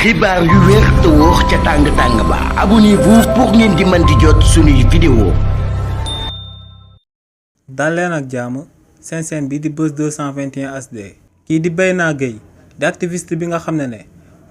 xibaar yu wér te wóor ca tàng-tàng ba abonnez-vous pour ngeen di mën di jot suñuy vidéo. dal leen ak jàmm seen chaîne bi di Buzz 221 HD. kii di Bayna Gueye di activiste bi nga xam ne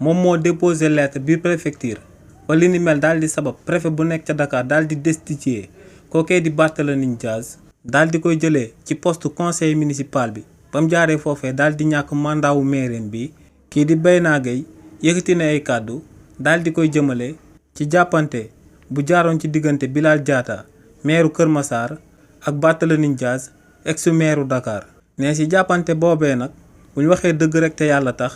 moom moo déposé lettre bi préfecture ba li ni mel daal di sabab préfet bu nekk ca Dakar daal di destituer kookee di Barthélémy Dias daal di koy jëlee ci poste conseil municipal bi ba mu jaaree foofee daal di ñàkk mandat wu maireen bi. kii di Bayna Gueye yëkkati na ay kàddu daal di koy jëmale ci jàppante bu jaaroon ci diggante Bilal Diatta maire Kër Massar ak Barthélémy Dias ex maire Dakar. ne ci jàppante boobee nag bu ñu waxee dëgg rek te yàlla tax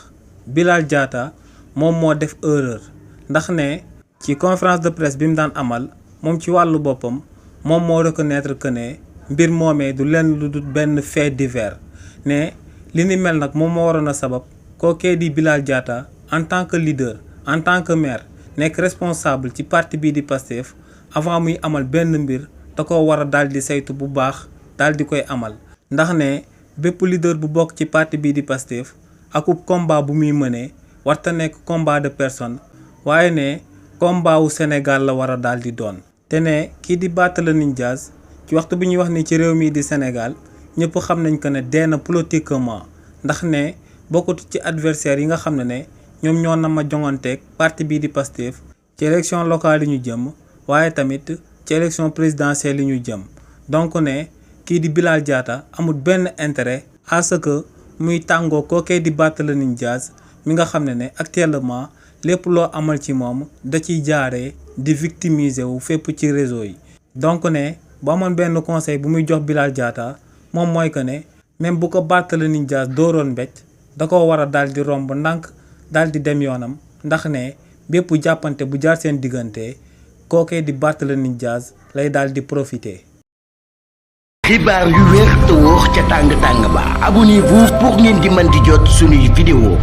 Bilal Diatta moom moo def erreur ndax ne ci conférence de presse bi mu daan amal moom ci wàllu boppam moom moo reconnaître que ne mbir moomee du lenn lu dul benn fait divers ne li ni mel nag moom moo waroon a sabab kookee di Bilal Diatta en tant que leader en tant que maire nekk responsable ci parti bii di Pastef avant muy amal benn mbir da ko war a daal di saytu bu baax daal di koy amal ndax ne bépp leader bu bokk ci parti bii di Pastef akub combat bu muy mënee warta nekk combat de personne waaye ne combat wu Sénégal la war a daal di doon. te ne kii di Barthélémy Dias ci waxtu bi ñuy wax ni ci réew mii di Sénégal ñëpp xam nañ ko ne dee na politiquement ndax ne bokkatu ci adversaire yi nga xam ne ñoom ñoo na ma jonganteeg parti bii di Pastef ci élection locale yi ñu jëm waaye tamit ci élection présidentielle yi ñu jëm donc ne kii di Bilal Diatta amul benn intérêt à ce que muy tàngoo kookee di Barthélémy Dias mi nga xam ne actuellement lépp loo amal ci moom da ciy jaaree di victimiser wu fépp ci réseau yi. donc ne bu amoon benn conseil bu muy jox Bilal Diatta moom mooy que ne même bu ko Barthélémy Dias dooroon mbéj da ko war a daal di romb ndànk daal di dem yoonam ndax ne bépp jàppante bu jaar seen diggante kookee di Barthélémy Dias lay daal di profiter. xibaar yu wér te wóor ca tàng-tàng ba abonnez-vous pour ngeen di mën di jot suñuy vidéo.